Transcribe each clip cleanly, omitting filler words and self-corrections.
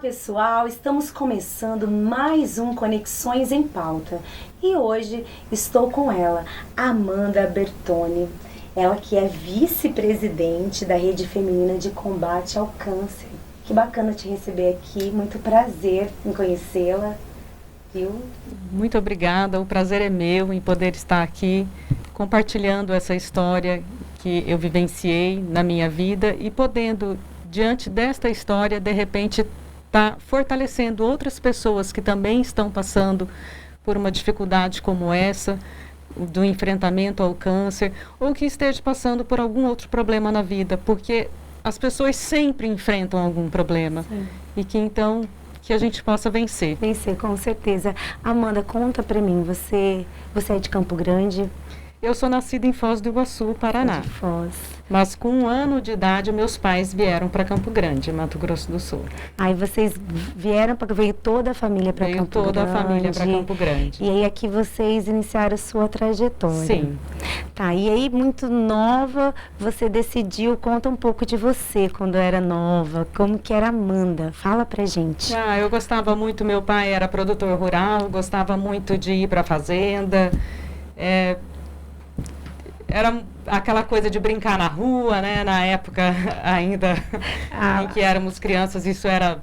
pessoal, estamos começando mais um Conexões em Pauta e hoje estou com ela, Amanda Bertoni, ela que é vice-presidente da Rede Feminina de Combate ao Câncer. Que bacana te receber aqui, muito prazer em conhecê-la, viu? Muito obrigada, o prazer é meu em poder estar aqui compartilhando essa história que eu vivenciei na minha vida e podendo, diante desta história, de repente, estar fortalecendo outras pessoas que também estão passando por uma dificuldade como essa, do enfrentamento ao câncer, ou que esteja passando por algum outro problema na vida, porque as pessoas sempre enfrentam algum problema. Sim. E que então que a gente possa vencer. Vencer, com certeza. Amanda, conta pra mim, você é de Campo Grande? Eu sou nascida em Foz do Iguaçu, Paraná. De Foz. Mas com 1 ano de idade, meus pais vieram para Campo Grande, Mato Grosso do Sul. Aí vocês vieram, veio toda a família para Campo Grande? Veio toda a família para Campo Grande. E aí aqui vocês iniciaram sua trajetória? Sim. Tá, e aí muito nova, você decidiu, conta um pouco de você quando era nova, como que era Amanda, fala pra gente. Eu gostava muito, meu pai era produtor rural, gostava muito de ir para a fazenda, era aquela coisa de brincar na rua, né? Na época ainda em que éramos crianças, isso era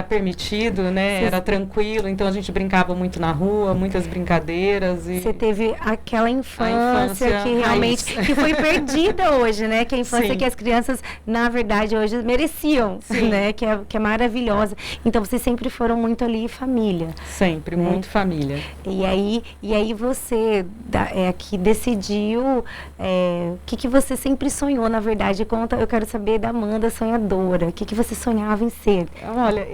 permitido, né? Era tranquilo, então a gente brincava muito na rua, muitas brincadeiras. Você teve aquela infância que realmente que foi perdida hoje, né? Que é a infância que as crianças, na verdade, hoje mereciam, né? Que é maravilhosa. Então vocês sempre foram muito ali família. Sempre, né? Muito família. E aí você que decidiu, o que você sempre sonhou, na verdade? Conta, eu quero saber da Amanda sonhadora. O que você sonhava em ser? Olha,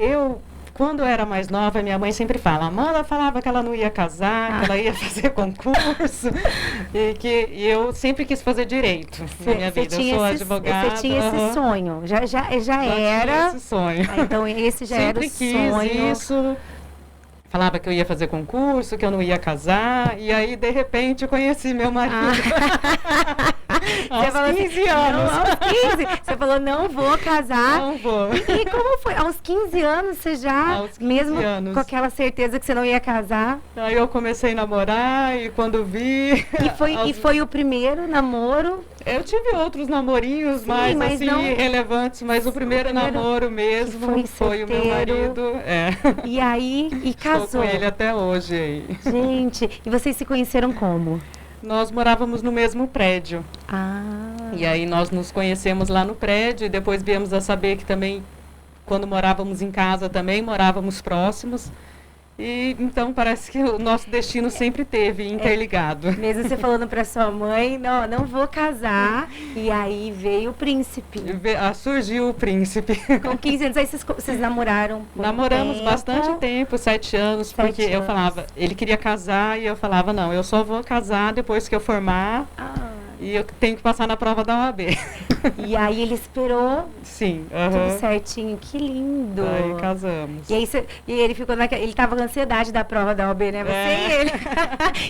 quando eu era mais nova, minha mãe sempre fala, Amanda falava que ela não ia casar, que ela ia fazer concurso, e eu sempre quis fazer direito na minha vida. Eu sou advogada. Você tinha esse sonho, já era. Esse sonho. Então esse já era o sonho. Sempre quis isso. Falava que eu ia fazer concurso, que eu não ia casar, e aí, de repente, eu conheci meu marido. Aos 15 anos. Aos 15. Você falou, não vou casar. Não vou. E como foi? Aos 15 anos, você já, mesmo com aquela certeza que você não ia casar? Aí eu comecei a namorar, e quando vi... E foi o primeiro namoro? Eu tive outros namorinhos, mas assim, não... irrelevantes, mas o primeiro namoro mesmo foi o meu marido. E aí, casou. Estou com ele até hoje aí. Gente, e vocês se conheceram como? Nós morávamos no mesmo prédio. E aí nós nos conhecemos lá no prédio e depois viemos a saber que também, quando morávamos em casa também, morávamos próximos. E então parece que o nosso destino sempre teve interligado. Mesmo você falando para sua mãe, não vou casar, e aí veio o príncipe. Surgiu o príncipe. Com 15 anos, aí vocês namoraram? Namoramos bastante tempo, 7 anos, porque eu falava, ele queria casar e eu falava, não, eu só vou casar depois que eu formar. E eu tenho que passar na prova da OAB. E aí ele esperou. Sim. Tudo certinho. Que lindo. Aí casamos. E aí ele ficou ele estava com ansiedade da prova da OAB, né? Você e ele.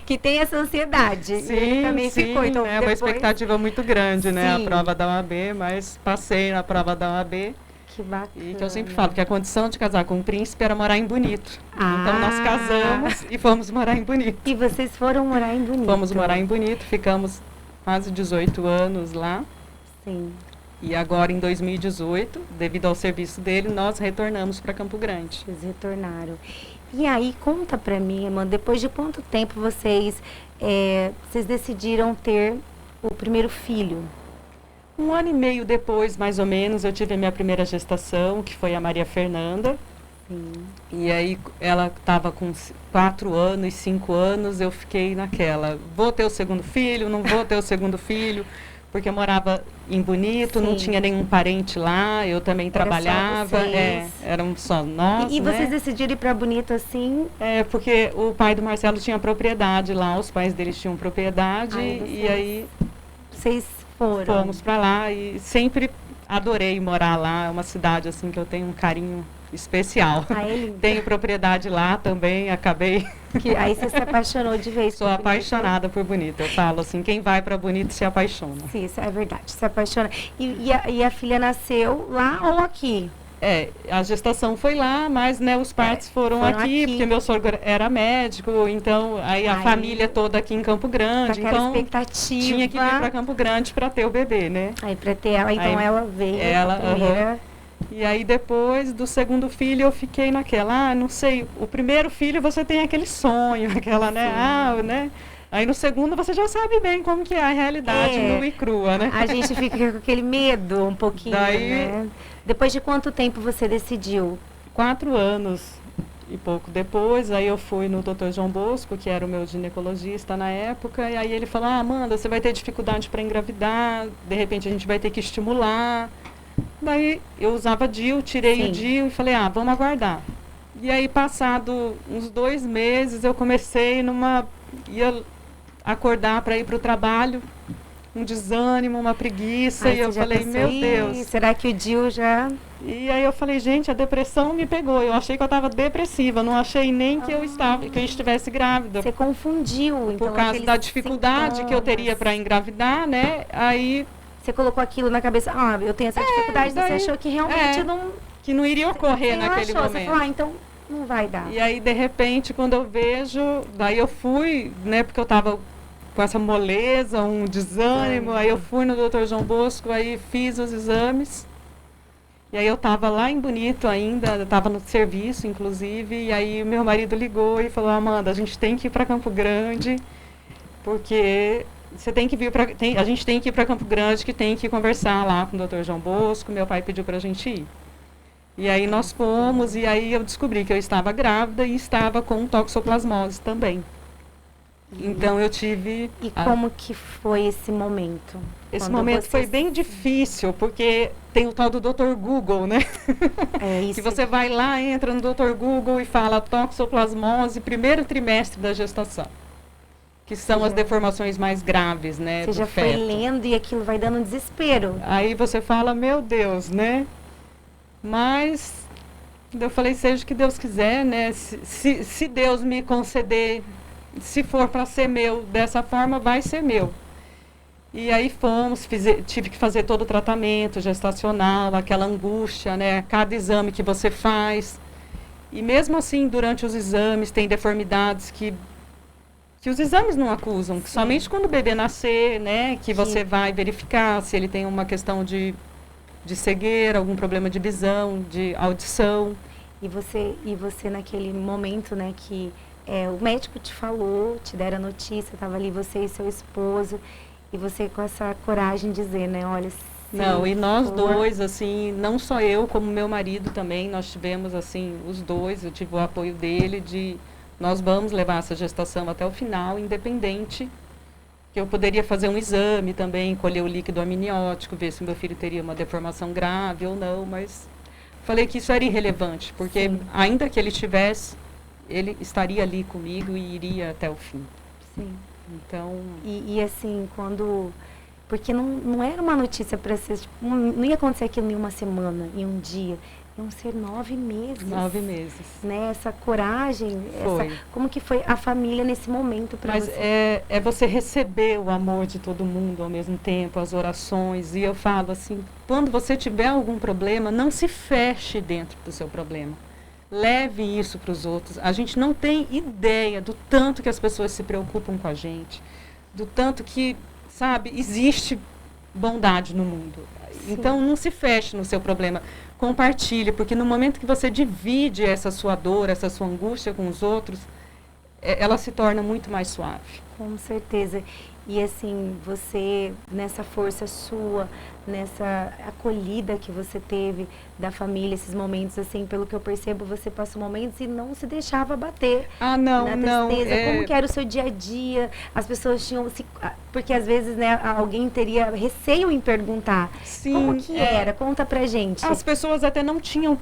Que tem essa ansiedade. Sim, ele também ficou. Então, é uma expectativa muito grande, né? A prova da OAB, mas passei na prova da OAB. Que bacana. E que eu sempre falo que a condição de casar com um príncipe era morar em Bonito. Então nós casamos e fomos morar em Bonito. E vocês foram morar em Bonito? Fomos morar em Bonito, ficamos quase 18 anos lá. Sim. E agora, em 2018, devido ao serviço dele, nós retornamos para Campo Grande. Vocês retornaram. E aí, conta para mim, Amanda, depois de quanto tempo vocês decidiram ter o primeiro filho? 1 ano e meio depois, mais ou menos, eu tive a minha primeira gestação, que foi a Maria Fernanda. Sim. E aí ela estava com 4 anos, 5 anos, eu fiquei naquela, vou ter o segundo filho, não vou ter o segundo filho, porque eu morava em Bonito, não tinha nenhum parente lá, eu também trabalhava, eram só nós. E vocês decidiram ir para Bonito assim? Porque o pai do Marcelo tinha propriedade lá, os pais deles tinham propriedade, e aí vocês fomos para lá e sempre adorei morar lá, é uma cidade assim que eu tenho um carinho especial. Tenho propriedade lá também, acabei. Aí você se apaixonou de vez. Sou apaixonada por Bonito. Eu falo assim, quem vai para Bonito se apaixona. Sim, isso é verdade, se apaixona. E a filha nasceu lá ou aqui? A gestação foi lá, mas, né, os partos foram aqui, porque meu sogro era médico, então aí a família toda aqui em Campo Grande, então expectativa. Tinha que vir para Campo Grande para ter o bebê, né? Aí para ter ela, então ela veio. E aí depois do segundo filho eu fiquei naquela, não sei, o primeiro filho você tem aquele sonho, aquela, né, né? Aí no segundo você já sabe bem como que é a realidade nua e crua, né? A gente fica com aquele medo um pouquinho, né? Depois de quanto tempo você decidiu? 4 anos e pouco depois, aí eu fui no Dr. João Bosco, que era o meu ginecologista na época, e aí ele falou, Amanda, você vai ter dificuldade para engravidar, de repente a gente vai ter que estimular. Daí eu usava DIU, tirei o DIU e falei, vamos aguardar. E aí passado uns 2 meses eu comecei ia acordar para ir para o trabalho, um desânimo, uma preguiça, e eu falei, meu Deus. Será que o DIU já... E aí eu falei, gente, a depressão me pegou. Eu achei que eu estava depressiva, não achei nem que eu estivesse grávida. Você confundiu, então. Por causa da dificuldade que eu teria para engravidar, né? Aí você colocou aquilo na cabeça, eu tenho essa dificuldade, você achou que realmente que não iria ocorrer naquele momento. Você falou, então não vai dar. E aí, de repente, quando eu vejo, daí eu fui, né, porque eu estava com essa moleza, um desânimo, aí eu fui no Dr. João Bosco, aí fiz os exames, e aí eu estava lá em Bonito ainda, estava no serviço, inclusive, e aí o meu marido ligou e falou, Amanda, a gente tem que ir para Campo Grande, porque você tem que vir a gente tem que ir para Campo Grande, que tem que conversar lá com o Dr. João Bosco, meu pai pediu para a gente ir. E aí nós fomos, e aí eu descobri que eu estava grávida e estava com toxoplasmose também. Então eu tive... E como que foi esse momento? Esse momento foi bem difícil, porque tem o tal do Dr. Google, né? Que você vai lá, entra no Dr. Google e fala toxoplasmose, primeiro trimestre da gestação. Que são as deformações mais graves, né? Você já foi lendo e aquilo vai dando desespero. Aí você fala, meu Deus, né? Mas eu falei, seja o que Deus quiser, né? Se Deus me conceder, se for para ser meu dessa forma, vai ser meu. E aí tive que fazer todo o tratamento gestacional, aquela angústia, né? Cada exame que você faz. E mesmo assim, durante os exames, tem deformidades que os exames não acusam, que somente quando o bebê nascer, né? Que você vai verificar se ele tem uma questão de cegueira, algum problema de visão, de audição. E você naquele momento, né, que o médico te falou, te deram a notícia, estava ali você e seu esposo, e você com essa coragem de dizer, né, olha... Não, e nós dois, assim, não só eu, como meu marido também, nós tivemos, assim, os dois, eu tive o apoio dele nós vamos levar essa gestação até o final, independente... que eu poderia fazer um exame também, colher o líquido amniótico, ver se meu filho teria uma deformação grave ou não, mas falei que isso era irrelevante, porque ainda que ele tivesse, ele estaria ali comigo e iria até o fim. Sim. Então... E assim, porque não era uma notícia para ser, não ia acontecer aquilo em uma semana, em um dia. Iam ser 9 meses. 9 meses. Né? Essa coragem, como que foi a família nesse momento para você? Mas é você receber o amor de todo mundo ao mesmo tempo, as orações. E eu falo assim, quando você tiver algum problema, não se feche dentro do seu problema. Leve isso para os outros. A gente não tem ideia do tanto que as pessoas se preocupam com a gente, do tanto que, sabe, existe bondade no mundo. Sim. Então, não se feche no seu problema. Compartilhe, porque no momento que você divide essa sua dor, essa sua angústia com os outros, ela se torna muito mais suave. Com certeza. E assim, você, nessa força sua, nessa acolhida que você teve da família, esses momentos, assim, pelo que eu percebo, você passou momentos e não se deixava bater. Não. Como que era o seu dia a dia? As pessoas tinham... Porque às vezes, né, alguém teria receio em perguntar. Sim. Como que era? Conta pra gente. As pessoas até não tinham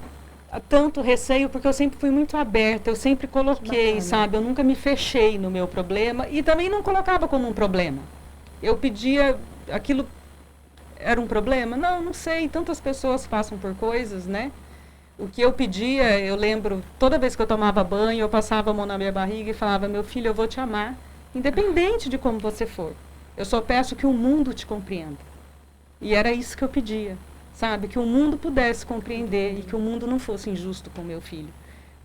tanto receio, porque eu sempre fui muito aberta, eu sempre coloquei, sabe? Eu nunca me fechei no meu problema e também não colocava como um problema. Eu pedia, aquilo era um problema? Não sei, tantas pessoas passam por coisas, né? O que eu pedia, eu lembro, toda vez que eu tomava banho, eu passava a mão na minha barriga e falava, meu filho, eu vou te amar, independente de como você for. Eu só peço que o mundo te compreenda. E era isso que eu pedia. sabe? Que o mundo pudesse compreender e que o mundo não fosse injusto com meu filho.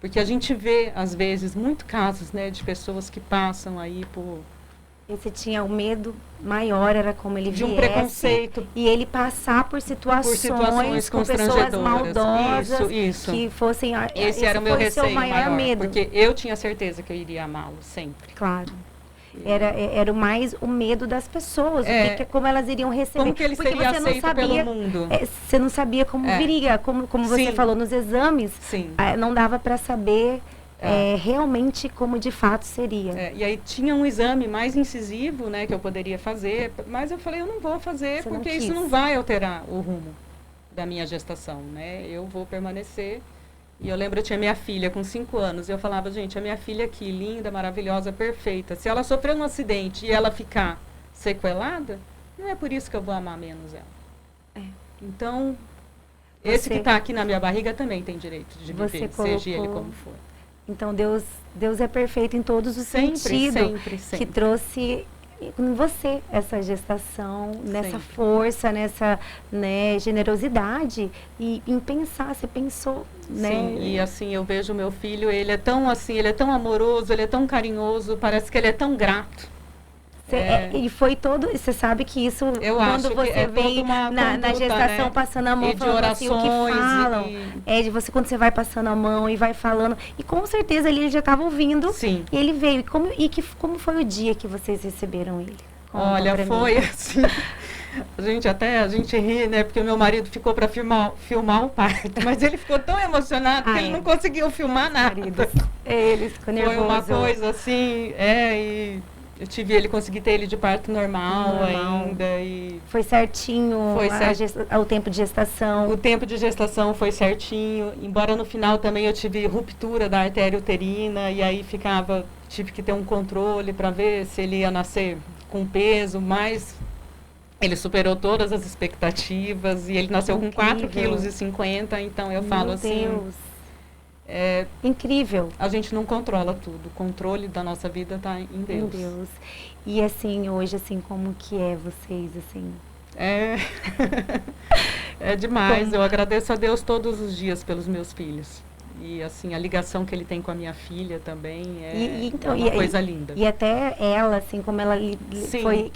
Porque a gente vê, às vezes, muitos casos, né, de pessoas que passam aí por... Você tinha o medo maior, era como ele de um viesse, preconceito. E ele passar por situações com pessoas maldosas, isso. que fossem... Esse era o meu receio maior, medo. Porque eu tinha certeza que eu iria amá-lo, sempre. Claro. Era mais o medo das pessoas, como elas iriam receber. Como que ele porque seria você aceito não sabia, pelo mundo. Você não sabia como viria, como você falou nos exames, não dava para saber realmente como de fato seria. E aí tinha um exame mais incisivo, né, que eu poderia fazer, mas eu falei, eu não vou fazer, porque isso não vai alterar o rumo da minha gestação, né? Eu vou permanecer. E eu lembro, eu tinha minha filha com 5 anos, e eu falava, gente, a minha filha aqui, linda, maravilhosa, perfeita, se ela sofrer um acidente e ela ficar sequelada, não é por isso que eu vou amar menos ela. Então, esse que está aqui na minha barriga também tem direito de viver, seja ele como for. Então, Deus é perfeito em todos os sentidos, sempre. que trouxe em você essa gestação, nessa força, nessa generosidade e em pensar, você pensou, né? Sim, e assim, eu vejo meu filho, ele é tão assim, ele é tão amoroso, ele é tão carinhoso, parece que ele é tão grato. E foi todo, você sabe que isso, quando você vem na gestação, né? Passando a mão, falando assim, o que falam, de você, quando você vai passando a mão e vai falando, e com certeza ele já estava ouvindo, sim. E ele veio, como foi o dia que vocês receberam ele? Olha, foi assim, a gente ri, né, porque o meu marido ficou para filmar o parto, mas ele ficou tão emocionado que ele não conseguiu filmar nada. Ele ficou nervoso. Foi uma coisa assim, e... Eu consegui ter ele de parto normal ainda. E foi certinho o tempo de gestação? O tempo de gestação foi certinho, embora no final também eu tive ruptura da artéria uterina, e aí tive que ter um controle para ver se ele ia nascer com peso, mas ele superou todas as expectativas, e ele nasceu com 4,50 kg, então eu falo assim... Deus. Incrível. A gente não controla tudo. O controle da nossa vida está em Deus. Em Deus. E assim, hoje, assim, como que é vocês, assim? É demais. Eu agradeço a Deus todos os dias pelos meus filhos. E assim, a ligação que ele tem com a minha filha também uma coisa linda. E até ela, assim, como ela foi...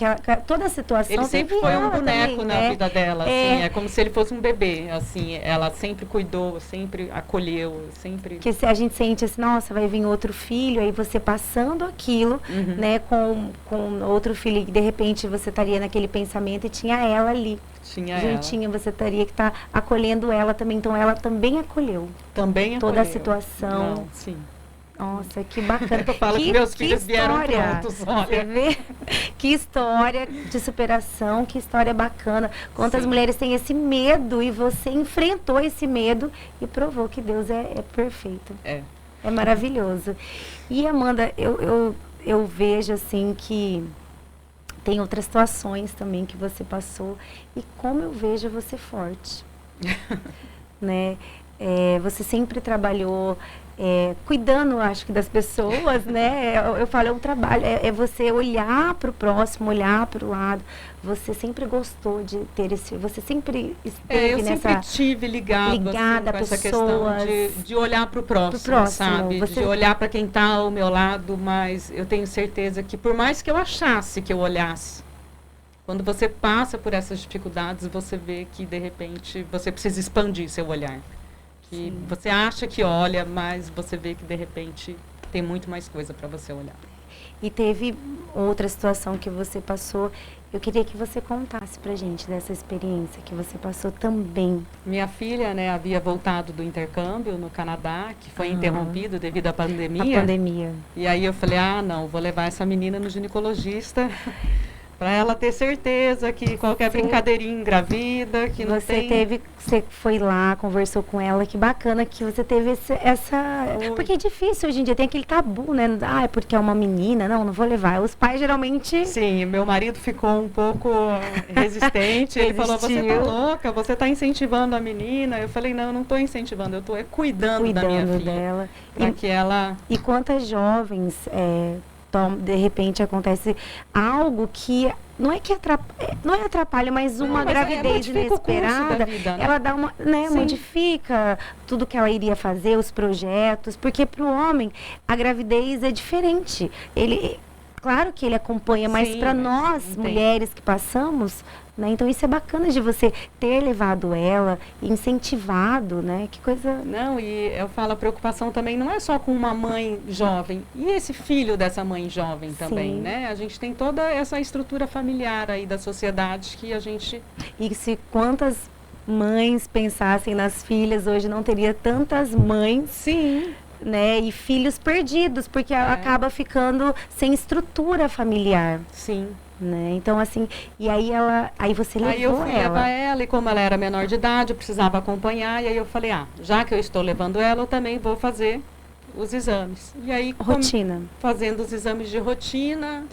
toda a situação... Ele sempre foi um boneco também, na vida dela, assim, é como se ele fosse um bebê, assim, ela sempre cuidou, sempre acolheu, sempre... Porque se a gente sente assim, nossa, vai vir outro filho, aí você passando aquilo, né, com outro filho, e de repente você estaria naquele pensamento e tinha ela ali. Juntinha, você teria que estar acolhendo ela também, então ela também acolheu. Também acolheu. Toda a situação. Não, sim. Nossa, que bacana. Eu falo que meus filhos vieram prontos, olha. Você vê? Que história de superação, que história bacana. Quantas mulheres têm esse medo e você enfrentou esse medo e provou que Deus é perfeito. É maravilhoso. E Amanda, eu vejo assim que tem outras situações também que você passou e como eu vejo você forte, né? Você sempre trabalhou cuidando, acho que, das pessoas, né? Eu falo, é um trabalho, você olhar para o próximo, olhar para o lado. Você sempre gostou de ter você sempre esteve eu sempre tive ligada a com essa questão de olhar para o próximo, sabe? De olhar para quem está ao meu lado, mas eu tenho certeza que por mais que eu achasse que eu olhasse, quando você passa por essas dificuldades, você vê que, de repente, você precisa expandir seu olhar. Que você acha que olha, mas você vê que, de repente, tem muito mais coisa para você olhar. E teve outra situação que você passou. Eu queria que você contasse pra gente dessa experiência que você passou também. Minha filha, né, havia voltado do intercâmbio no Canadá, que foi interrompido devido à pandemia. A pandemia. E aí eu falei, não, vou levar essa menina no ginecologista para ela ter certeza que qualquer brincadeirinha engravida, que não tem... Você foi lá, conversou com ela, que bacana que você teve essa... Porque é difícil hoje em dia, tem aquele tabu, né? É porque é uma menina, não vou levar. Os pais geralmente... Sim, meu marido ficou um pouco resistente, ele falou, você tá louca, você tá incentivando a menina. Eu falei, não, eu não tô incentivando, eu tô cuidando da minha filha. Dela. Para que ela... E quantas jovens... de repente acontece algo que não é que atrapalha, mas uma gravidez inesperada, vida, né? ela dá uma, né, modifica tudo que ela iria fazer, os projetos, porque para o homem a gravidez é diferente. Claro que ele acompanha, mas para nós, mulheres que passamos, né? Então isso é bacana de você ter levado ela, incentivado, né? Que coisa... Não, e eu falo, a preocupação também não é só com uma mãe jovem, e esse filho dessa mãe jovem também, né? A gente tem toda essa estrutura familiar aí da sociedade que a gente... E se quantas mães pensassem nas filhas, hoje não teria tantas mães... Sim. Né, e filhos perdidos, porque ela acaba ficando sem estrutura familiar. Sim. Né? Então, assim, e aí você levou ela. Aí eu fui levar ela, e como ela era menor de idade, eu precisava acompanhar, e aí eu falei, já que eu estou levando ela, eu também vou fazer os exames. E aí, rotina. Fazendo os exames de rotina,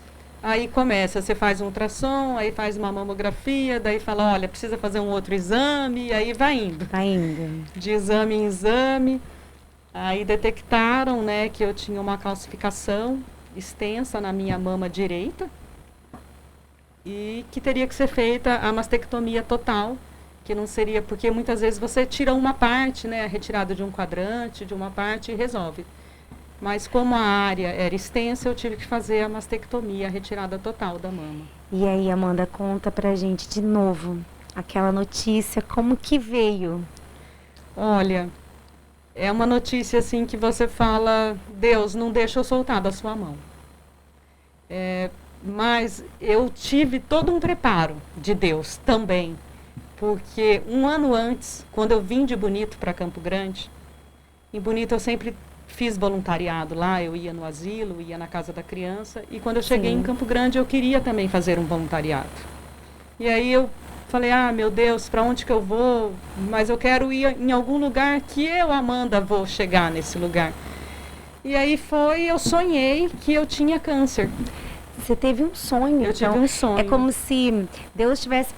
aí começa, você faz um ultrassom, aí faz uma mamografia, daí fala, olha, precisa fazer um outro exame, e aí vai indo. Vai indo. De exame em exame. Aí detectaram, né, que eu tinha uma calcificação extensa na minha mama direita e que teria que ser feita a mastectomia total, que não seria, porque muitas vezes você tira uma parte, né, a retirada de um quadrante, de uma parte e resolve. Mas como a área era extensa, eu tive que fazer a mastectomia, a retirada total da mama. E aí, Amanda, conta pra gente de novo aquela notícia, como que veio? Olha... É uma notícia assim que você fala, Deus, não deixa eu soltar da sua mão. Mas eu tive todo um preparo de Deus também. Porque um ano antes, quando eu vim de Bonito para Campo Grande, em Bonito eu sempre fiz voluntariado lá, eu ia no asilo, ia na casa da criança. E quando eu cheguei em Campo Grande, eu queria também fazer um voluntariado. E aí eu falei, meu Deus, para onde que eu vou? Mas eu quero ir em algum lugar que eu, Amanda, vou chegar nesse lugar. E aí eu sonhei que eu tinha câncer. Você teve um sonho, eu tive um sonho. É como se Deus tivesse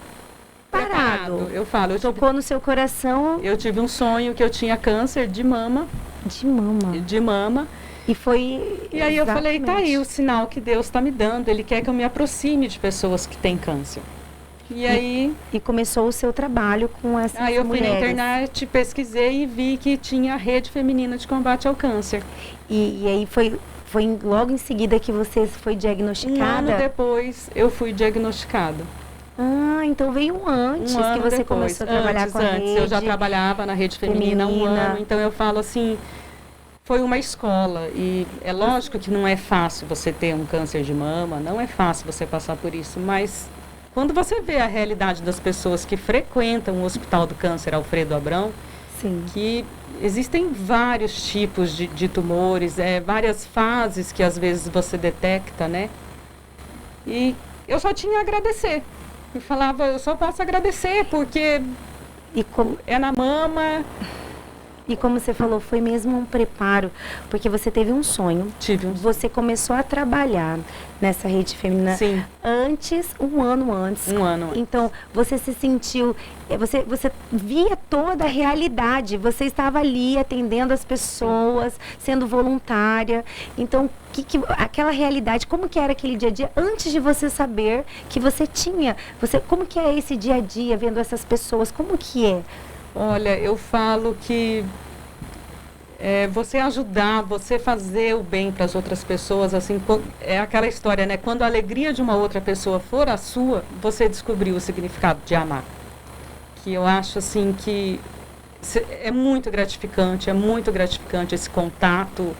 parado. Eu falo. Tocou no seu coração. Eu tive um sonho que eu tinha câncer de mama. De mama. De mama. E foi... E aí eu falei, tá aí o sinal que Deus está me dando. Ele quer que eu me aproxime de pessoas que têm câncer. E começou o seu trabalho com essas mulheres. Aí eu fui na internet, pesquisei e vi que tinha a Rede Feminina de Combate ao Câncer. E aí foi logo em seguida que você foi diagnosticada? Um ano depois eu fui diagnosticada. Então veio antes que você depois começou a trabalhar com a rede. Eu já trabalhava na Rede Feminina há um ano, então eu falo assim, foi uma escola. E é lógico que não é fácil você ter um câncer de mama, não é fácil você passar por isso, mas... Quando você vê a realidade das pessoas que frequentam o Hospital do Câncer Alfredo Abrão, que existem vários tipos de tumores, várias fases que às vezes você detecta, né? E eu só tinha a agradecer. Eu falava, eu só posso agradecer, porque é na mama... E como você falou, foi mesmo um preparo, porque você teve um sonho. Tive um sonho. Você começou a trabalhar nessa rede feminina um ano antes. Um ano antes. Então, você se sentiu, você via toda a realidade, você estava ali atendendo as pessoas, sendo voluntária. Então, aquela realidade, como que era aquele dia a dia, antes de você saber que você tinha, como que é esse dia a dia, vendo essas pessoas, como que é? Olha, eu falo que você ajudar, você fazer o bem para as outras pessoas, assim, é aquela história, né? Quando a alegria de uma outra pessoa for a sua, você descobriu o significado de amar. Que eu acho, assim, que é muito gratificante esse contato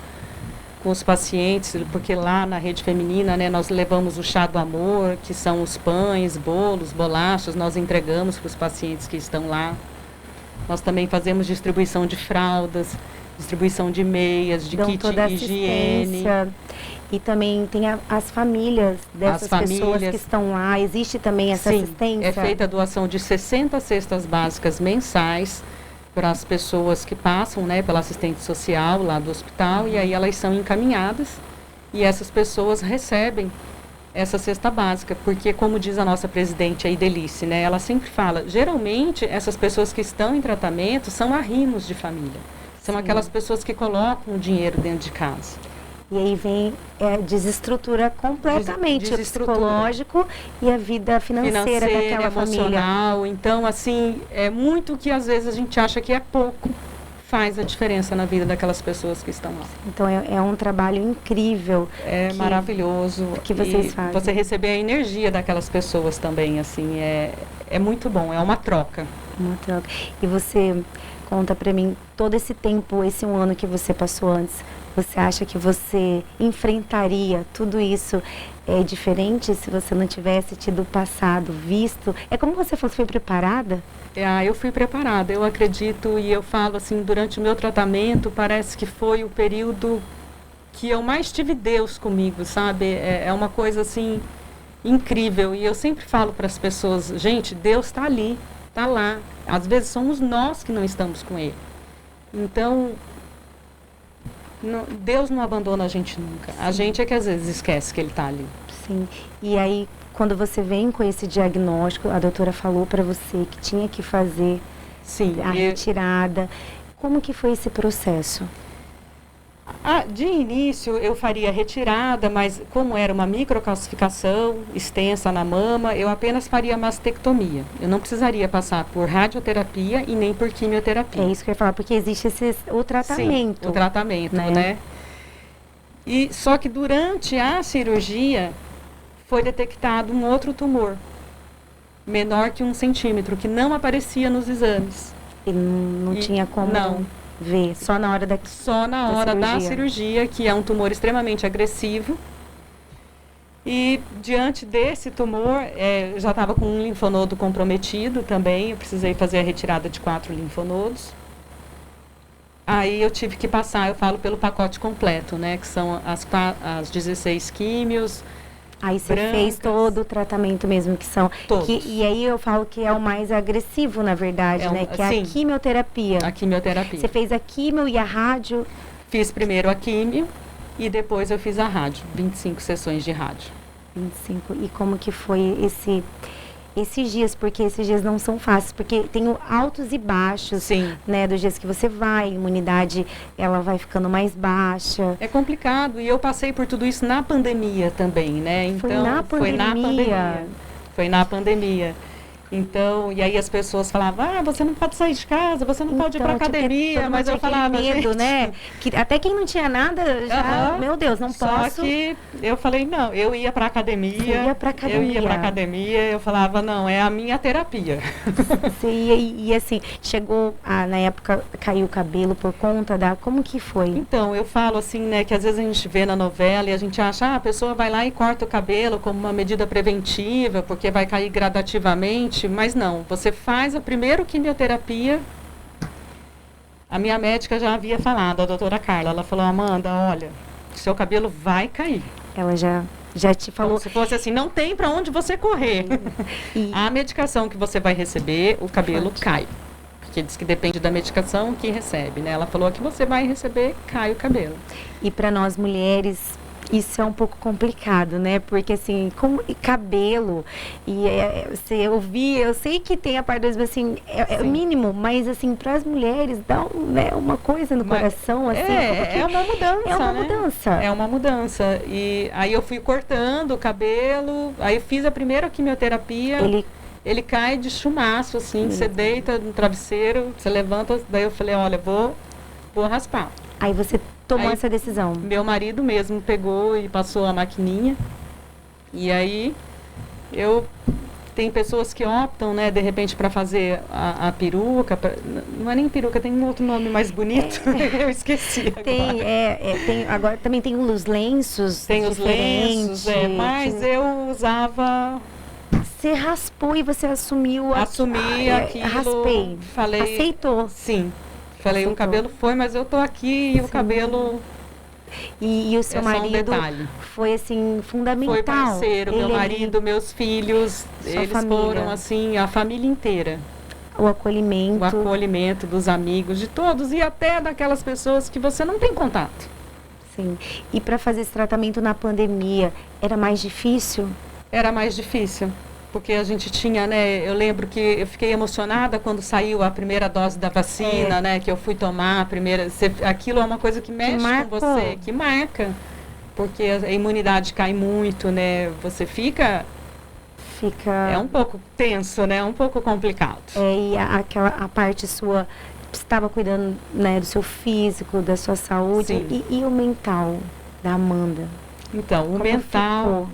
com os pacientes, porque lá na Rede Feminina, né, nós levamos o chá do amor, que são os pães, bolos, bolachas, nós entregamos para os pacientes que estão lá. Nós também fazemos distribuição de fraldas, distribuição de meias, de kit de higiene. E também tem as famílias dessas pessoas que estão lá. Existe também essa assistência? É feita a doação de 60 cestas básicas mensais para as pessoas que passam, né, pela assistente social lá do hospital, e aí elas são encaminhadas e essas pessoas recebem essa cesta básica, porque como diz a nossa presidente, a Idelice, né, ela sempre fala, geralmente essas pessoas que estão em tratamento são arrimos de família, são aquelas pessoas que colocam o dinheiro dentro de casa. E aí vem, desestrutura completamente o Desestrutura. psicológico e a vida financeira daquela emocional. família. Então, assim, é muito que às vezes a gente acha que é pouco, faz a diferença na vida daquelas pessoas que estão lá. Então é um trabalho incrível. É maravilhoso. Que vocês fazem. Você receber a energia daquelas pessoas também, assim, é muito bom, é uma troca. Uma troca. E você conta pra mim, todo esse tempo, esse 1 ano que você passou antes, você acha que você enfrentaria tudo isso diferente se você não tivesse tido passado, visto? É como você falou, foi preparada? Eu fui preparada, eu acredito, e eu falo assim, durante o meu tratamento, parece que foi o período que eu mais tive Deus comigo, sabe? É uma coisa assim, incrível, e eu sempre falo para as pessoas, gente, Deus está ali, está lá, às vezes somos nós que não estamos com Ele. Então, Deus não abandona a gente nunca, a gente é que às vezes esquece que Ele está ali. Sim, e aí quando você vem com esse diagnóstico, a doutora falou para você que tinha que fazer a retirada. Como que foi esse processo? De início eu faria a retirada, mas como era uma microcalcificação extensa na mama, eu apenas faria mastectomia. Eu não precisaria passar por radioterapia e nem por quimioterapia. É isso que eu ia falar, porque existe o tratamento. Sim, o tratamento, né? E só que durante a cirurgia foi detectado um outro tumor, menor que 1 centímetro, que não aparecia nos exames. E não tinha como ver, só na hora da cirurgia, que é um tumor extremamente agressivo. E diante desse tumor, eu já estava com um linfonodo comprometido também, eu precisei fazer a retirada de 4 linfonodos. Aí eu tive que passar, eu falo pelo pacote completo, né, que são as 16 químios. Aí você fez todo o tratamento mesmo, que são... Todos. E aí eu falo que é o mais agressivo, na verdade, né? Que é a quimioterapia. A quimioterapia. Você fez a quimio e a rádio? Fiz primeiro a quimio e depois eu fiz a rádio. 25 sessões de rádio. 25. E como que foi esses dias? Porque esses dias não são fáceis, porque tem altos e baixos, né? Dos dias que você vai, a imunidade, ela vai ficando mais baixa. É complicado, e eu passei por tudo isso na pandemia também, né? Então, Foi na pandemia. Então, e aí as pessoas falavam, você não pode sair de casa, você não pode ir para academia, mas eu falava, medo, né? Que até quem não tinha nada, já, meu Deus, não posso. Só que eu falei, não, eu ia para academia. Eu ia para academia, eu falava, não, é a minha terapia. E assim, chegou, na época, caiu o cabelo por conta como que foi? Então, eu falo assim, né, que às vezes a gente vê na novela e a gente acha, a pessoa vai lá e corta o cabelo como uma medida preventiva, porque vai cair gradativamente. Mas não, você faz a primeira quimioterapia. A minha médica já havia falado, a doutora Carla, ela falou, Amanda, olha, seu cabelo vai cair. Ela já te falou. Como se fosse assim, não tem para onde você correr. A medicação que você vai receber, o cabelo cai. Porque diz que depende da medicação que recebe, né? Ela falou que você vai receber, cai o cabelo. E para nós mulheres, isso é um pouco complicado, né? Porque assim, com cabelo, e você ouvir, eu sei que tem a parte do assim, é o mínimo, mas assim, para as mulheres dá uma coisa no coração, assim. É uma mudança. É uma mudança. É uma mudança. E aí eu fui cortando o cabelo, aí eu fiz a primeira quimioterapia. Ele cai de chumaço, assim, você deita no travesseiro, você levanta, daí eu falei, olha, vou raspar. Aí você tomou essa decisão? Meu marido mesmo pegou e passou a maquininha. E aí, tem pessoas que optam, né, de repente, para fazer a peruca. Não é nem peruca, tem um outro nome mais bonito. Eu esqueci agora. Agora também tem os lenços. Tem os lenços, mas eu usava... Você raspou e você assumiu Assumi aquilo. Raspei. Falei, aceitou. Sim. Falei, o cabelo foi, mas eu tô aqui e o cabelo... E o seu marido foi, assim, fundamental. Foi parceiro, meu marido, meus filhos, eles foram, assim, a família inteira. O acolhimento. O acolhimento dos amigos, de todos, e até daquelas pessoas que você não tem contato. Sim. E para fazer esse tratamento na pandemia, era mais difícil? Era mais difícil. Porque a gente tinha, né, eu lembro que eu fiquei emocionada quando saiu a primeira dose da vacina, né, que eu fui tomar a primeira, aquilo é uma coisa que mexe com você, que marca. porque a imunidade cai muito, né? Você fica é um pouco tenso, né? Um pouco complicado. E a parte sua, você estava cuidando, né, do seu físico, da sua saúde, e o mental da Amanda? Então, o mental,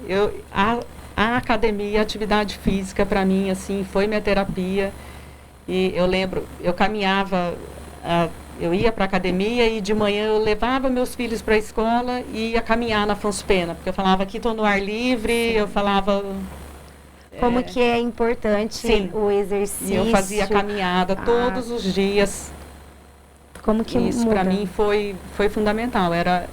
a academia, a atividade física, para mim, assim, foi minha terapia. E eu lembro, eu caminhava, eu ia para a academia e de manhã eu levava meus filhos para a escola e ia caminhar na Afonso Pena, porque eu falava, aqui estou no ar livre, eu falava... Como que é importante o exercício. E eu fazia caminhada todos os dias. Como que isso para mim foi fundamental. Era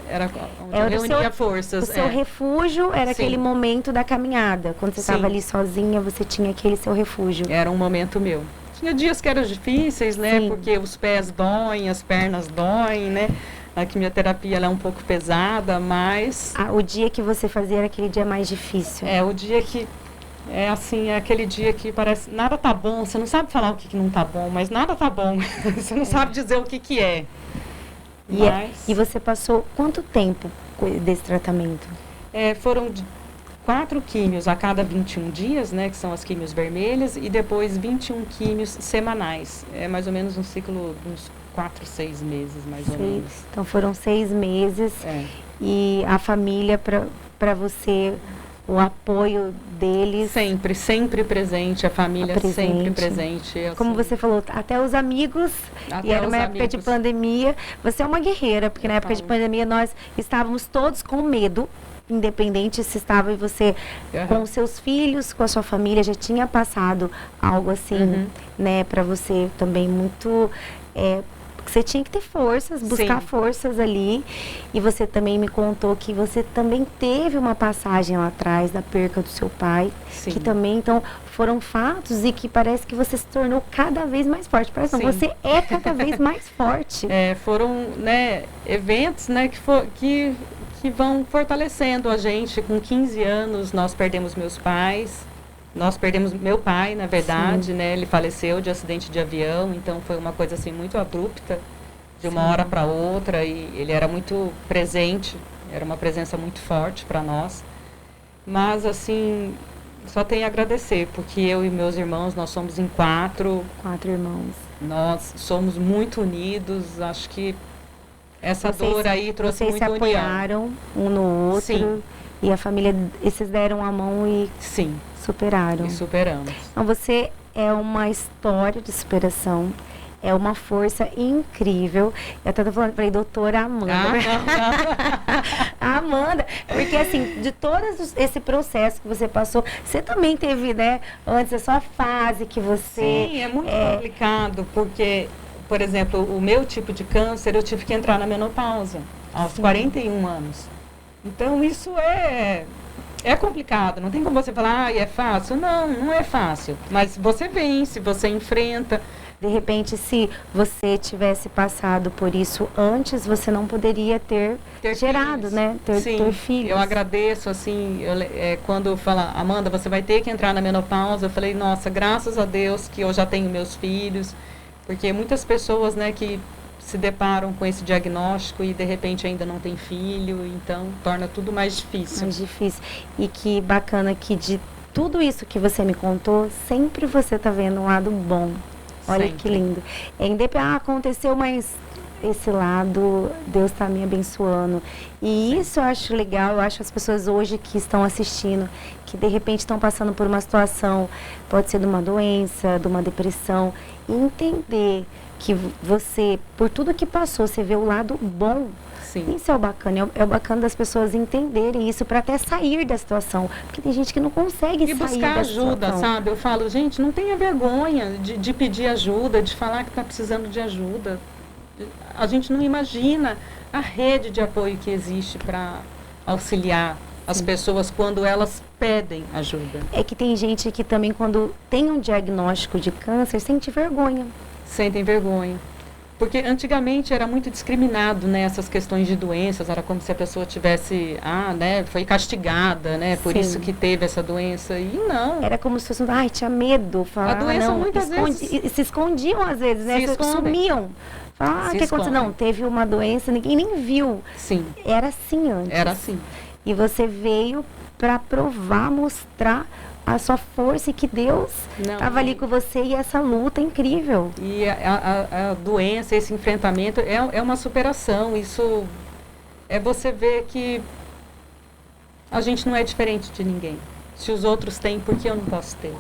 onde eu reunia forças. O seu refúgio era aquele momento da caminhada. Quando você estava ali sozinha, você tinha aquele seu refúgio. Era um momento meu. Tinha dias que eram difíceis, né? Porque os pés doem, as pernas doem, né? A quimioterapia ela é um pouco pesada, mas... o dia que você fazia era aquele dia mais difícil. O dia que... É assim, é aquele dia que parece, nada tá bom, você não sabe falar o que não tá bom, mas nada tá bom, você não sabe dizer o que é. E você passou quanto tempo desse tratamento? Foram 4 químios a cada 21 dias, né, que são as químios vermelhas, e depois 21 químios semanais. É mais ou menos um ciclo de uns 4, 6 meses, mais ou menos. Então foram 6 meses, e a família para você... O apoio deles... Sempre presente, a família sempre presente. Assim. Como você falou, até os amigos, e era uma época de pandemia. Você é uma guerreira, porque na época de pandemia nós estávamos todos com medo, independente se estava você com os seus filhos, com a sua família, já tinha passado algo assim, né, para você também muito... Você tinha que ter forças, buscar forças ali. E você também me contou que você também teve uma passagem lá atrás da perca do seu pai. Que também, então, foram fatos e que parece que você se tornou cada vez mais forte. Parece que você é cada vez mais forte. Foram, né, eventos, né, que vão fortalecendo a gente. Com 15 anos, nós perdemos meus pais. Nós perdemos meu pai, na verdade, né? Ele faleceu de acidente de avião, então foi uma coisa assim muito abrupta, de uma hora para outra, e ele era muito presente, era uma presença muito forte para nós. Mas assim, só tenho a agradecer, porque eu e meus irmãos, nós somos em 4. 4 irmãos. Nós somos muito unidos, acho que essa dor aí trouxe muita união. Vocês se apoiaram um no outro, e a família, esses deram a mão e... superaram. E superamos. Então, você é uma história de superação, é uma força incrível. Eu até estou falando para a doutora Amanda. Amanda, porque assim, de todo esse processo que você passou, você também teve, né, antes a sua fase que você... Sim, é muito complicado, porque, por exemplo, o meu tipo de câncer, eu tive que entrar na menopausa, aos 41 anos. Então, isso é complicado, não tem como você falar, é fácil. Não é fácil. Mas você vence, você enfrenta. De repente, se você tivesse passado por isso antes, você não poderia ter gerado, filhos. Né? Ter filhos. Eu agradeço, assim, quando fala, Amanda, você vai ter que entrar na menopausa, eu falei, nossa, graças a Deus que eu já tenho meus filhos. Porque muitas pessoas, né, que se deparam com esse diagnóstico e de repente ainda não tem filho, então torna tudo mais difícil. Mais difícil. E que bacana que de tudo isso que você me contou, sempre você está vendo um lado bom. Olha que lindo. Aconteceu, mas esse lado, Deus está me abençoando. E isso eu acho legal, eu acho as pessoas hoje que estão assistindo, que de repente estão passando por uma situação, pode ser de uma doença, de uma depressão, e entender que você, por tudo que passou, você vê o lado bom. Isso é o bacana. É o bacana das pessoas entenderem isso para até sair da situação. Porque tem gente que não consegue sair da situação. E buscar ajuda, sabe? Eu falo, gente, não tenha vergonha de pedir ajuda, de falar que está precisando de ajuda. A gente não imagina a rede de apoio que existe para auxiliar as pessoas quando elas pedem ajuda. É que tem gente que também, quando tem um diagnóstico de câncer, sente vergonha. Sentem vergonha. Porque antigamente era muito discriminado, né, essas questões de doenças, era como se a pessoa tivesse, né, foi castigada, né, por isso que teve essa doença, e não. Era como se fosse, tinha medo, a doença muitas vezes... se escondiam às vezes, né, sumiam. fala, o que aconteceu? Não, teve uma doença, ninguém nem viu. Sim. Era assim antes. Era assim. E você veio para provar, mostrar a sua força e que Deus estava ali com você e essa luta incrível. E a doença, esse enfrentamento é uma superação. Isso é você ver que a gente não é diferente de ninguém. Se os outros têm, por que eu não posso ter?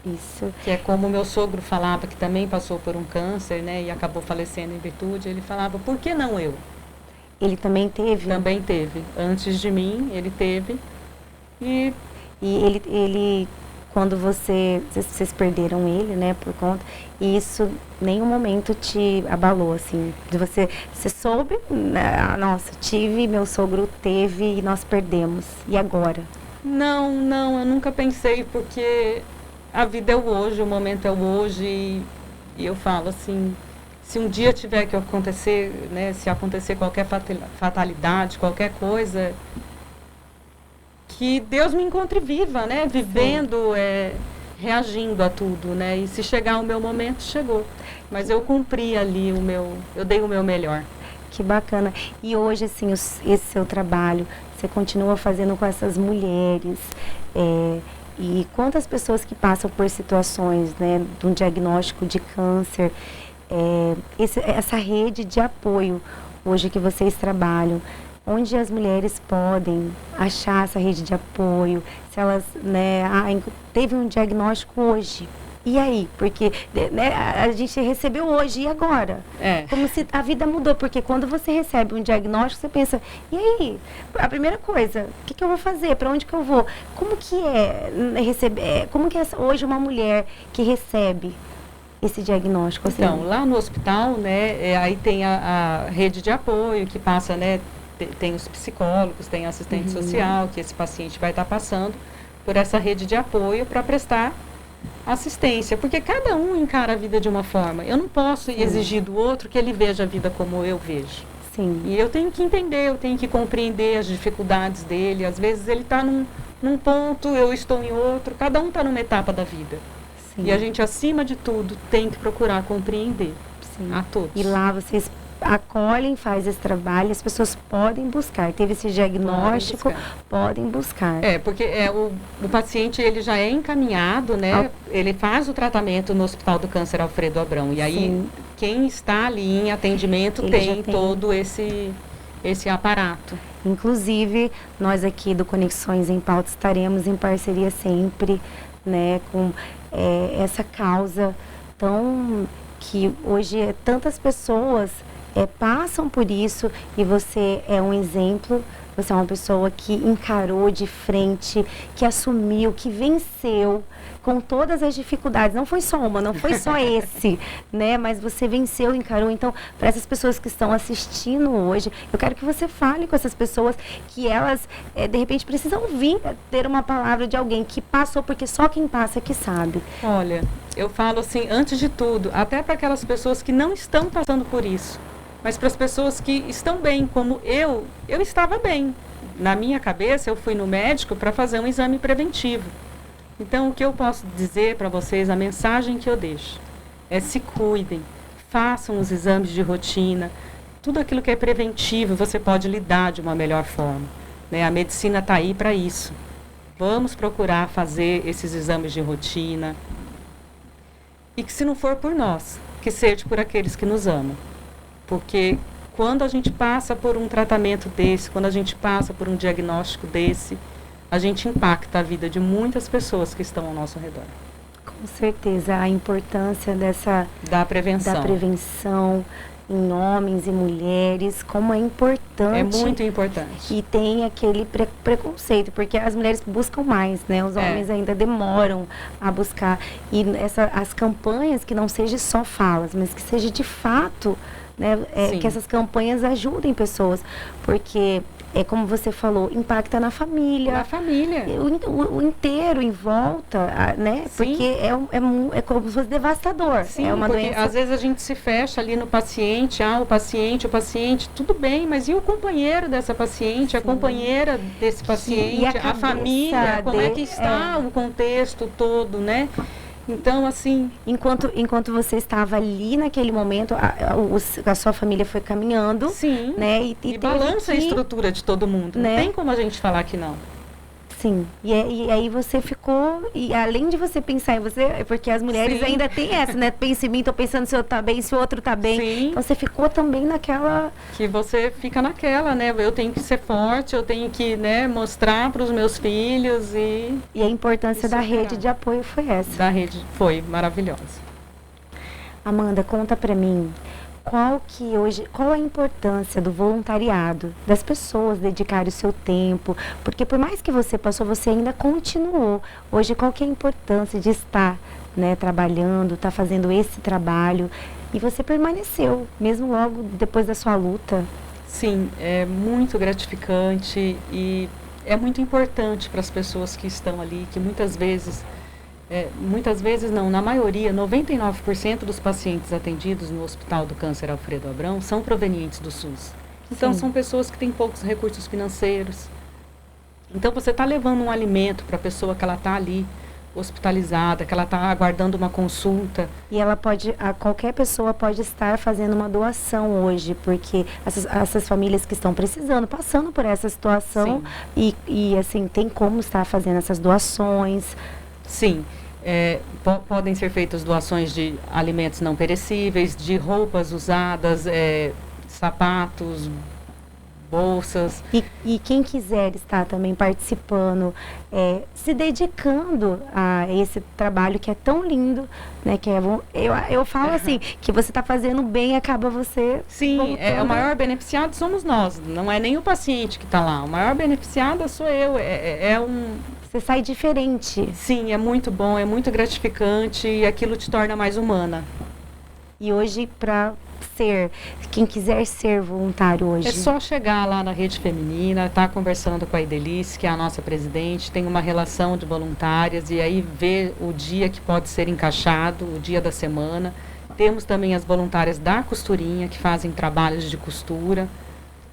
Isso. Que é como o meu sogro falava, que também passou por um câncer, né? E acabou falecendo em virtude. Ele falava, por que não eu? Ele também teve? Também teve. Antes de mim, ele teve. E ele quando vocês perderam ele, né, por conta, e isso nenhum momento te abalou, assim, de você soube, nossa, meu sogro teve e nós perdemos, e agora? Não, eu nunca pensei, porque a vida é o hoje, o momento é o hoje, e eu falo assim, se um dia tiver que acontecer, né, se acontecer qualquer fatalidade, qualquer coisa, que Deus me encontre viva, né, vivendo, reagindo a tudo, né, e se chegar o meu momento, chegou. Mas eu cumpri ali eu dei o meu melhor. Que bacana. E hoje, assim, esse seu trabalho, você continua fazendo com essas mulheres, e quantas pessoas que passam por situações, né, de um diagnóstico de câncer, essa rede de apoio hoje que vocês trabalham, onde as mulheres podem achar essa rede de apoio, se elas, né, teve um diagnóstico hoje, e aí? Porque, né, a gente recebeu hoje, e agora? Como se a vida mudou, porque quando você recebe um diagnóstico, você pensa, e aí? A primeira coisa, o que eu vou fazer? Para onde que eu vou? Como que receber? Como que é hoje uma mulher que recebe esse diagnóstico? Assim? Então, lá no hospital, né, aí tem a rede de apoio que passa, né, tem os psicólogos, tem assistente social, que esse paciente vai estar passando por essa rede de apoio para prestar assistência, porque cada um encara a vida de uma forma. Eu não posso exigir do outro que ele veja a vida como eu vejo. Sim. E eu tenho que entender, eu tenho que compreender as dificuldades dele. Às vezes ele está num ponto, eu estou em outro, cada um está numa etapa da vida. Sim. E a gente, acima de tudo, tem que procurar compreender a todos. E lá vocês acolhem, faz esse trabalho, as pessoas podem buscar. Teve esse diagnóstico, podem buscar. Porque o paciente, ele já é encaminhado, né? Ele faz o tratamento no Hospital do Câncer Alfredo Abrão. E aí, quem está ali em atendimento tem todo esse aparato. Inclusive, nós aqui do Conexões em Pauta estaremos em parceria sempre, né? Com essa causa tão... que hoje tantas pessoas passam por isso, e você é um exemplo, você é uma pessoa que encarou de frente, que assumiu, que venceu com todas as dificuldades. Não foi só uma, não foi só esse, né? Mas você venceu, encarou. Então, para essas pessoas que estão assistindo hoje, eu quero que você fale com essas pessoas que elas, de repente, precisam vir ter uma palavra de alguém que passou, porque só quem passa é que sabe. Olha, eu falo assim, antes de tudo, até para aquelas pessoas que não estão passando por isso, mas para as pessoas que estão bem, como eu estava bem. Na minha cabeça, eu fui no médico para fazer um exame preventivo. Então, o que eu posso dizer para vocês, a mensagem que eu deixo, se cuidem, façam os exames de rotina, tudo aquilo que é preventivo, você pode lidar de uma melhor forma, né? A medicina está aí para isso. Vamos procurar fazer esses exames de rotina, e que, se não for por nós, que seja por aqueles que nos amam. Porque quando a gente passa por um tratamento desse, quando a gente passa por um diagnóstico desse, a gente impacta a vida de muitas pessoas que estão ao nosso redor. Com certeza, a importância da prevenção em homens e mulheres, como é importante. É muito importante. E tem aquele preconceito, porque as mulheres buscam mais, né? Os homens ainda demoram a buscar. E as campanhas, que não seja só falas, mas que seja de fato... né, que essas campanhas ajudem pessoas, porque como você falou, impacta na família. Na família. O inteiro em volta, né? Sim. Porque é como se fosse devastador. Sim, é uma porque doença... às vezes a gente se fecha ali no paciente, o paciente, tudo bem, mas e o companheiro dessa paciente, a companheira desse paciente, e a família, como é que está o contexto todo, né? Então, assim... Enquanto você estava ali naquele momento, a sua família foi caminhando. Sim, né? E balança a estrutura de todo mundo. Né? Não tem como a gente falar que não. Sim, e aí você ficou, e além de você pensar em você, porque as mulheres Sim. ainda têm essa, né? Pensa em mim, tô pensando se eu tá bem, se o outro tá bem. Sim. Então você ficou também naquela... Que você fica naquela, né? Eu tenho que ser forte, eu tenho que, né, mostrar para os meus filhos e... E a importância da superar. rede de apoio foi essa. Da rede foi maravilhosa. Amanda, conta pra mim, qual a importância do voluntariado, das pessoas dedicarem o seu tempo, porque por mais que você passou, você ainda continuou. Hoje, qual que é a importância de estar, né, trabalhando, estar fazendo esse trabalho, e você permaneceu, mesmo logo depois da sua luta? Sim, é muito gratificante e é muito importante para as pessoas que estão ali, que muitas vezes não, na maioria, 99% dos pacientes atendidos no Hospital do Câncer Alfredo Abrão são provenientes do SUS. Então, são pessoas que têm poucos recursos financeiros. Então, você está levando um alimento para a pessoa que ela está ali, hospitalizada, que ela está aguardando uma consulta. E qualquer pessoa pode estar fazendo uma doação hoje, porque essas famílias que estão precisando, passando por essa situação, e assim, tem como estar fazendo essas doações. Sim. Podem ser feitas doações de alimentos não perecíveis, de roupas usadas, sapatos, bolsas. E quem quiser estar também participando, se dedicando a esse trabalho que é tão lindo, né? Que eu falo assim, que você está fazendo bem e acaba você... Sim, o maior beneficiado somos nós, não é nem o paciente que está lá. O maior beneficiado sou eu, Você sai diferente. Sim, é muito bom, é muito gratificante e aquilo te torna mais humana. E hoje, quem quiser ser voluntário hoje... É só chegar lá na Rede Feminina, estar conversando com a Idelice, que é a nossa presidente, tem uma relação de voluntárias, e aí ver o dia que pode ser encaixado, o dia da semana. Temos também as voluntárias da costurinha, que fazem trabalhos de costura,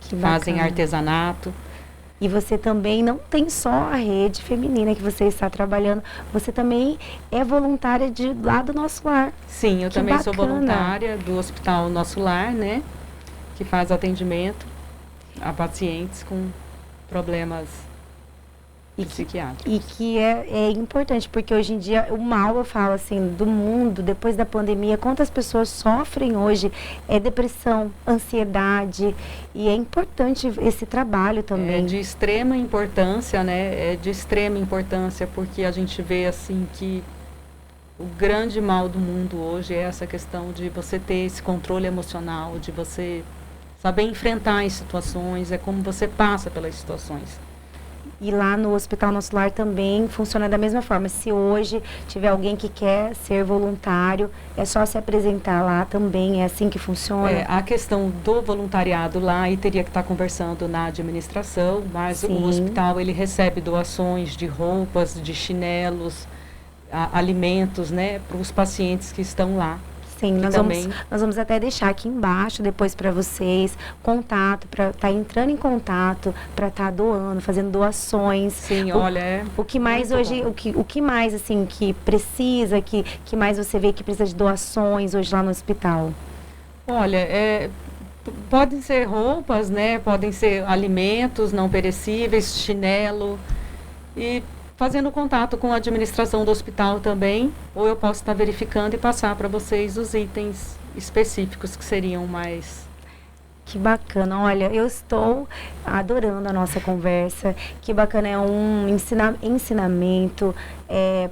que fazem artesanato. E você também não tem só a Rede Feminina que você está trabalhando, você também é voluntária lá do Nosso Lar. Sim, eu também sou voluntária do Hospital Nosso Lar, né? Que faz atendimento a pacientes com problemas psiquiátricos. E que é importante, porque hoje em dia o mal, eu falo assim, do mundo, depois da pandemia, quantas pessoas sofrem hoje, depressão, ansiedade, e é importante esse trabalho também. É de extrema importância, né? É de extrema importância, porque a gente vê assim que o grande mal do mundo hoje é essa questão de você ter esse controle emocional, de você saber enfrentar as situações, é como você passa pelas situações. E lá no Hospital Nosso Lar também funciona da mesma forma. Se hoje tiver alguém que quer ser voluntário, é só se apresentar lá também, é assim que funciona? A questão do voluntariado lá, e teria que estar conversando na administração, mas o hospital ele recebe doações de roupas, de chinelos, alimentos, né, para os pacientes que estão lá. Sim, nós vamos até deixar aqui embaixo depois para vocês contato, para estar entrando em contato, para estar doando, fazendo doações. Sim, olha, o que mais hoje, o que mais assim que precisa, que mais você vê que precisa de doações hoje lá no hospital? Olha, podem ser roupas, né? Podem ser alimentos não perecíveis, chinelo e fazendo contato com a administração do hospital também, ou eu posso estar verificando e passar para vocês os itens específicos que seriam mais... Que bacana, olha, eu estou adorando a nossa conversa, que bacana, é um ensinamento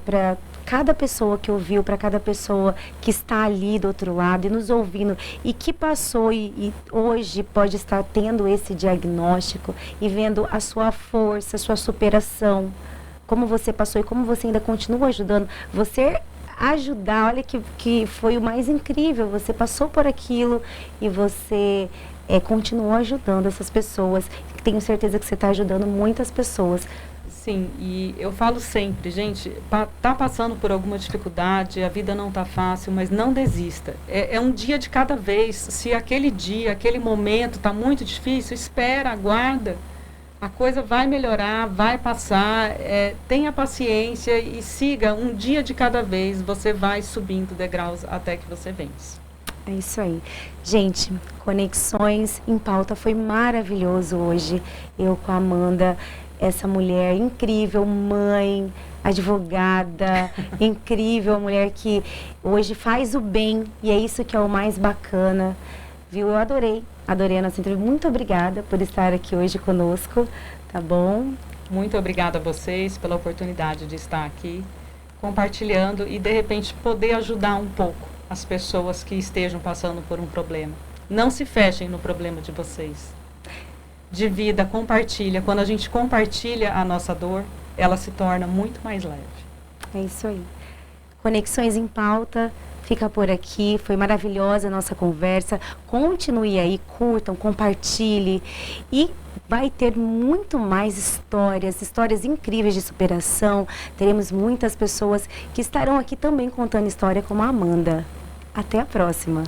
para cada pessoa que ouviu, para cada pessoa que está ali do outro lado e nos ouvindo e que passou e hoje pode estar tendo esse diagnóstico e vendo a sua força, a sua superação, como você passou e como você ainda continua ajudando. Você ajudar, olha que foi o mais incrível, você passou por aquilo e você continuou ajudando essas pessoas. Tenho certeza que você está ajudando muitas pessoas. Sim, e eu falo sempre, gente, tá passando por alguma dificuldade, a vida não tá fácil, mas não desista. É um dia de cada vez. Se aquele dia, aquele momento tá muito difícil, espera, aguarda. A coisa vai melhorar, vai passar, tenha paciência e siga um dia de cada vez, você vai subindo degraus até que você vence. É isso aí. Gente, Conexões em Pauta foi maravilhoso hoje. Eu com a Amanda, essa mulher incrível, mãe, advogada, incrível, mulher que hoje faz o bem e é isso que é o mais bacana. Viu? Eu adorei a nossa entrevista. Muito obrigada por estar aqui hoje conosco, tá bom? Muito obrigada a vocês pela oportunidade de estar aqui compartilhando e de repente poder ajudar um pouco as pessoas que estejam passando por um problema. Não se fechem no problema de vocês. Divida, compartilha. Quando a gente compartilha a nossa dor, ela se torna muito mais leve. É isso aí. Conexões em Pauta fica por aqui. Foi maravilhosa a nossa conversa. Continue aí, curtam, compartilhe e vai ter muito mais histórias incríveis de superação. Teremos muitas pessoas que estarão aqui também contando história como a Amanda. Até a próxima!